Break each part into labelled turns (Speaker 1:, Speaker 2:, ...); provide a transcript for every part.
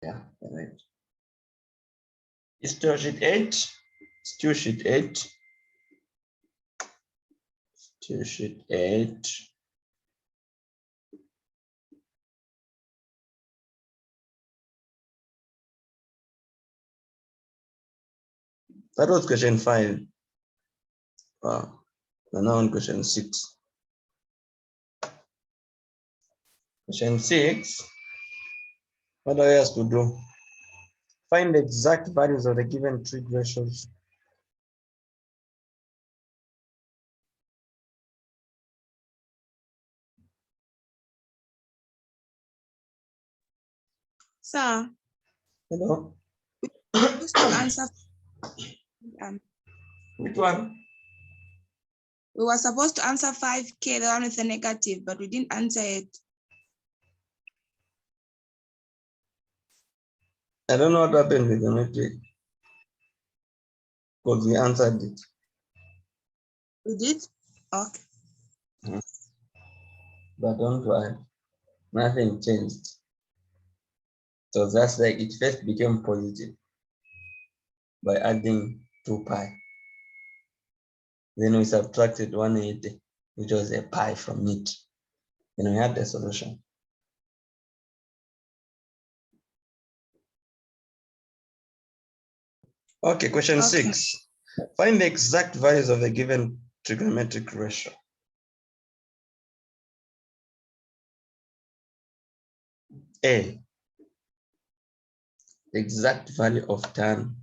Speaker 1: Yeah, right. Still sheet 8. Still sheet 8. Still sheet 8. That was question 5. Wow. We're now on question 6. Question 6. What are you asked to do? Find the exact values of the given trig ratios.
Speaker 2: Sir,
Speaker 1: Hello?
Speaker 2: supposed to answer.
Speaker 1: Which one?
Speaker 2: We were supposed to answer 5K, the one with the negative, but we didn't answer it.
Speaker 1: I don't know what happened with the metric. Because we answered it.
Speaker 2: We did? Okay.
Speaker 1: But don't worry. Nothing changed. So that's like it first became positive by adding 2 pi. Then we subtracted 180, which was a pi from it. Then we had the solution. Okay, question 6. Find the exact values of the given trigonometric ratio. A, the exact value of tan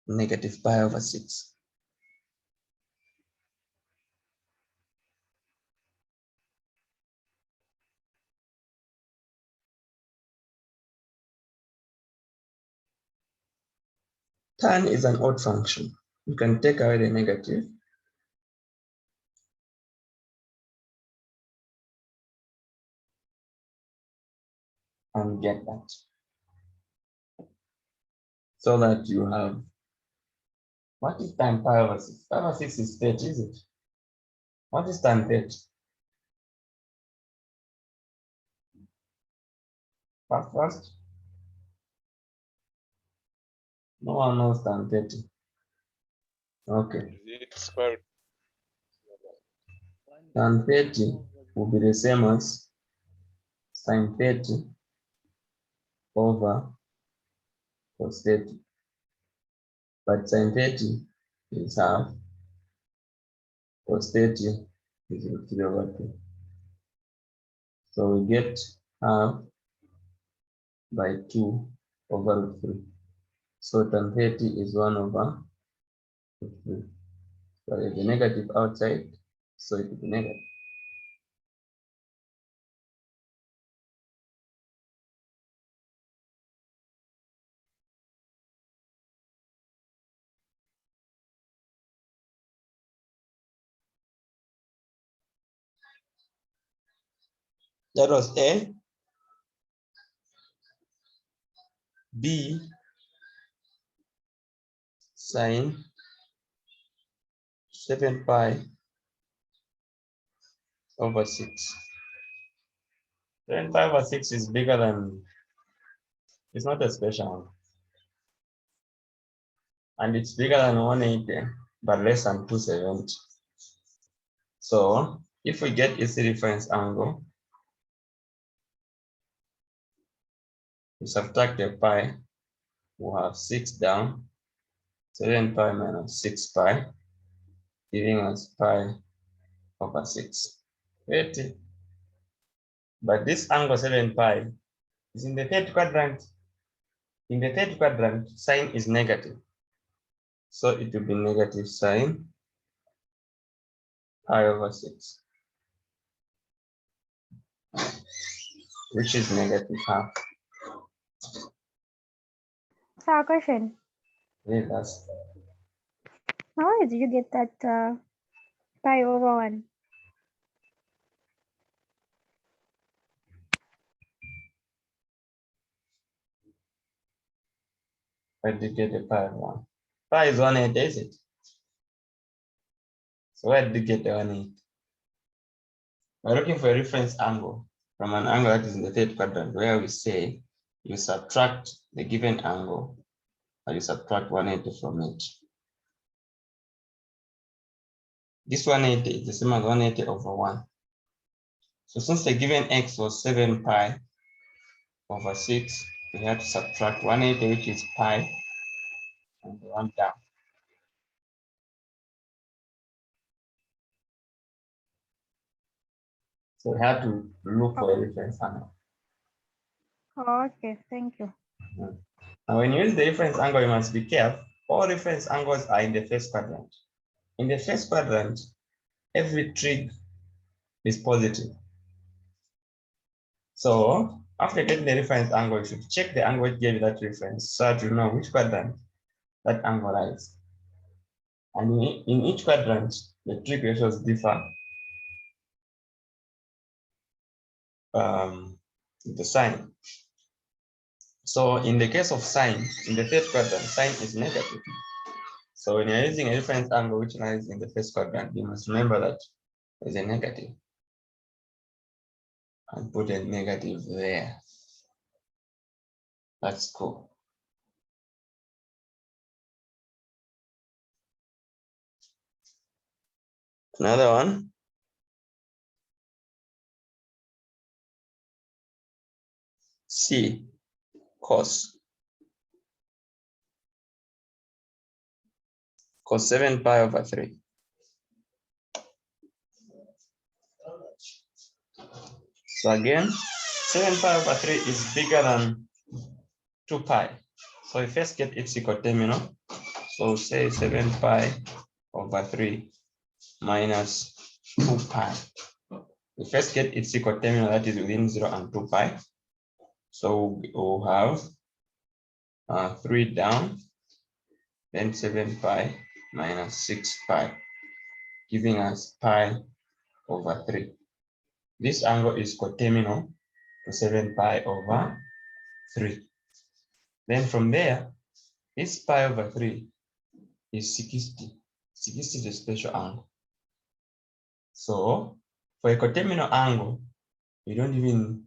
Speaker 1: negative pi over 6. Tan is an odd function. You can take away the negative. And get that. So that you have, what is tan pi over 6? Pi over 6 is 30, is it? What is tan 30? First. No one knows tan 30. Okay. Tan 30 will be the same as sin 30 over cos 30. But sin 30 is half, cos 30 is 3 over 2. So we get half by 2 over 3. So tan 30 is 1 over 3. So there's a negative outside, so it will be negative. That was A. B, sine 7 pi over 6. 7 pi over 6 is bigger than, it's not a special one. And it's bigger than 180, but less than 270. So if we get its reference angle, we subtract the pi, we'll have 6 down, 7 pi minus 6 pi, giving us pi over 6. 80. But this angle 7 pi is in the third quadrant. In the third quadrant, sine is negative. So it will be negative sine pi over 6, which is negative half.
Speaker 3: Sir, question.
Speaker 1: Yes.
Speaker 3: How did you get that pi over 1?
Speaker 1: Where did you get the pi over 1? Pi is 1/8, is it? So where did you get the 1/8? We're looking for a reference angle from an angle that is in the third quadrant, where we say you subtract the given angle, and you subtract 180 from it. This 180 is the same as 180 over 1. So since the given x was 7 pi over 6, we have to subtract 180, which is pi, and 1 down. So we have to look for a reference angle.
Speaker 3: Okay, thank you.
Speaker 1: Now, when you use the reference angle, you must be careful. All reference angles are in the first quadrant. In the first quadrant, every trig is positive. So after getting the reference angle, you should check the angle which gave you that reference so that you know which quadrant that angle lies. And in each quadrant, the trig ratios differ. The sign. So in the case of sine, in the third quadrant, sine is negative. So when you're using a reference angle which lies in the first quadrant, you must remember that there's a negative. And put a negative there. That's cool. Another one. C, cos 7 pi over 3. So again, 7 pi over 3 is bigger than 2 pi. So we first get its coterminal. So say 7 pi over 3 minus 2 pi. We first get its coterminal, that is within 0 and 2 pi. So we'll have 3 down, then 7 pi minus 6 pi, giving us pi over 3. This angle is coterminal to 7 pi over 3. Then from there, this pi over 3 is 60. 60 is a special angle. So for a coterminal angle, you don't even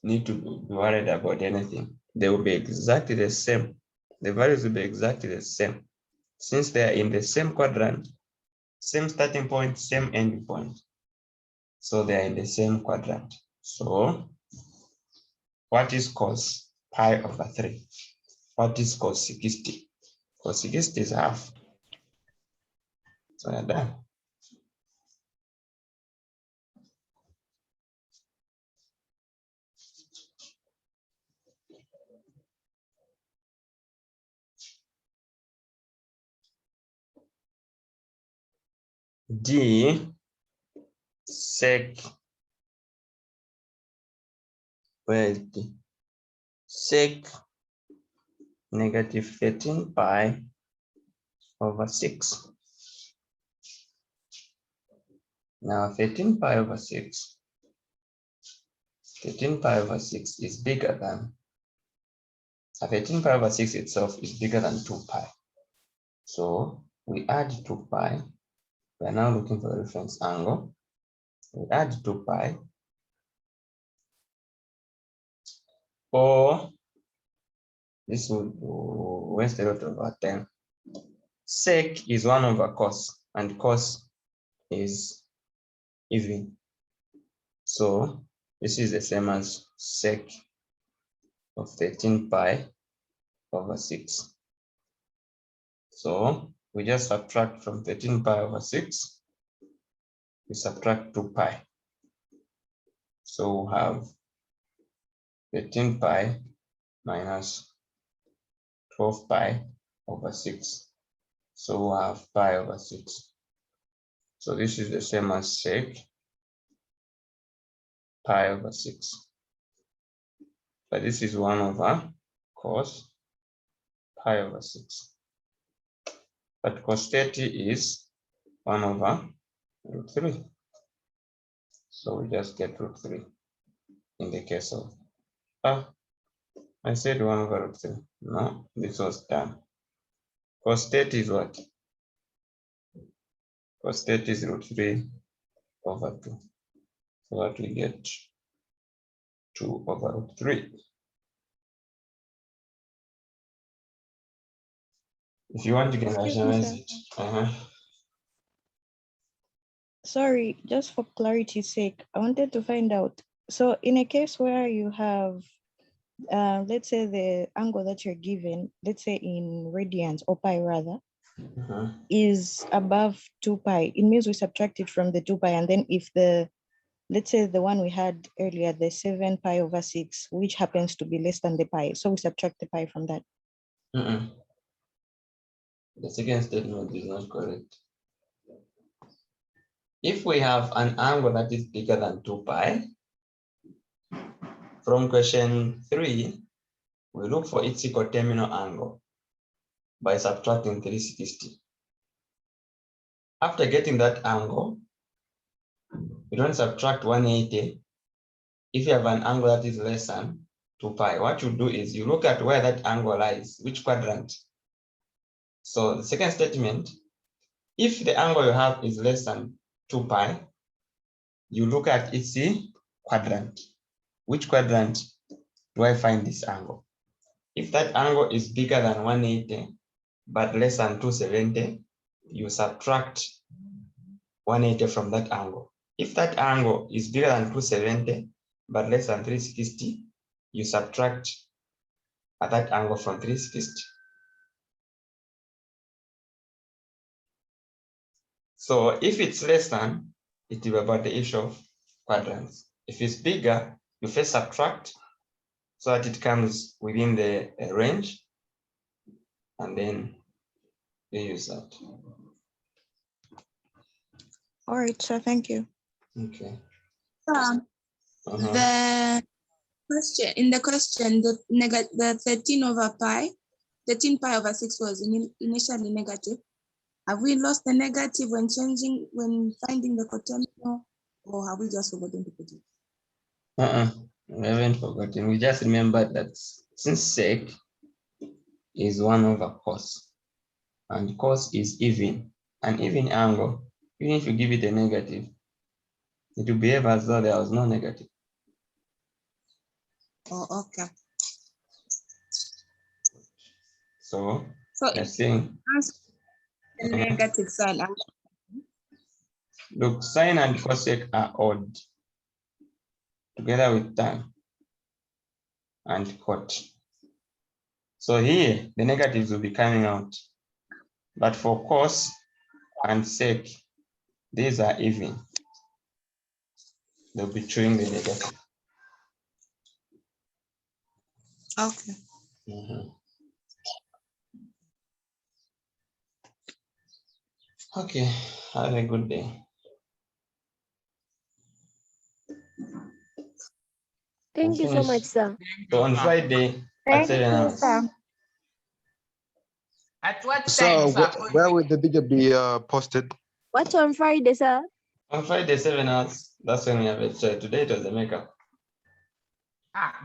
Speaker 1: need to be worried about anything. They will be exactly the same. The values will be exactly the same. Since they are in the same quadrant, same starting point, same ending point. So they are in the same quadrant. So what is cos pi over 3? What is cos 60? Cos 60 is half. So we're done. D sec, where is D? Sec negative 13 pi over 6. Now 13 pi over 6. 13 pi over 6 is bigger than 13 pi over 6 itself is bigger than 2 pi. So we add 2 pi. We are now looking for a reference angle. We add 2 pi. Or this would waste a lot of our time. Sec is 1 over cos, and cos is even. So this is the same as sec of 13 pi over 6. So we just subtract from 13 pi over 6. We subtract 2 pi. So we have 13 pi minus 12 pi over 6. So we have pi over 6. So this is the same as sec pi over 6. But this is 1 over cos pi over 6. But cos 30 is 1 over root 3. So we just get root 3 in the case of, I said 1 over root 3. No, this was done. Cos 30 is what? Cos 30 is root 3 over 2. So that we get 2 over root 3. If you want, you can
Speaker 3: Excuse me,
Speaker 1: rationalize
Speaker 3: sir.
Speaker 1: it.
Speaker 4: Sorry, just for clarity's sake, I wanted to find out. So in a case where you have, let's say the angle that you're given, let's say in radians or pi rather, is above 2 pi, it means we subtract it from the 2 pi. And then if the, let's say the one we had earlier, the 7 pi over 6, which happens to be less than the pi, so we subtract the pi from that.
Speaker 1: The second statement is not correct. If we have an angle that is bigger than 2 pi, from question 3, we look for its equal-terminal angle by subtracting 360. After getting that angle, we don't subtract 180. If you have an angle that is less than 2 pi, what you do is you look at where that angle lies, which quadrant. So the second statement, if the angle you have is less than 2 pi, you look at its quadrant. Which quadrant do I find this angle? If that angle is bigger than 180, but less than 270, you subtract 180 from that angle. If that angle is bigger than 270, but less than 360, you subtract that angle from 360. So if it's less than, it will be about the issue of quadrants. If it's bigger, you first subtract so that it comes within the range, and then you use that.
Speaker 4: All right, so thank you.
Speaker 1: Okay.
Speaker 2: The question in the question, the 13 over pi, 13 pi over 6 was initially negative. Have we lost the negative when finding the coterminal, or have we just forgotten to put it?
Speaker 1: We haven't forgotten. We just remembered that since sec is 1 over cos, and cos is even, an even angle, even if you give it a negative, it will behave as though there was no negative.
Speaker 2: Oh, okay.
Speaker 1: So
Speaker 2: it's
Speaker 1: saying
Speaker 2: the negative sign.
Speaker 1: Look, sine and cosec are odd together with tan and cot. So here the negatives will be coming out, but for cos and sec, these are even. They'll be showing the negative.
Speaker 2: Okay.
Speaker 1: Okay, have a good day.
Speaker 3: Thank you so much, sir.
Speaker 1: So on Friday at 7 hours.
Speaker 3: Sir.
Speaker 5: At what
Speaker 6: So
Speaker 5: time, sir?
Speaker 6: where will the video be posted?
Speaker 3: What's on Friday, sir?
Speaker 1: On Friday, 7 hours. That's when we have it. Today it was the makeup.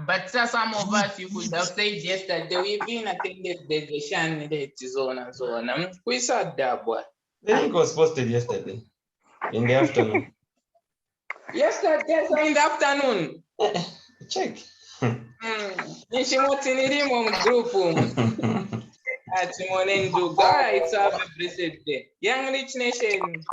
Speaker 5: But sir, some of us, you could have said yesterday, we even attended the Shan zone and so on. We saw that, boy.
Speaker 1: The link was posted yesterday in the afternoon.
Speaker 5: Yesterday, so in the afternoon.
Speaker 1: Check.
Speaker 5: Group. At morning, do guys have a blessed day. Young Rich Nation,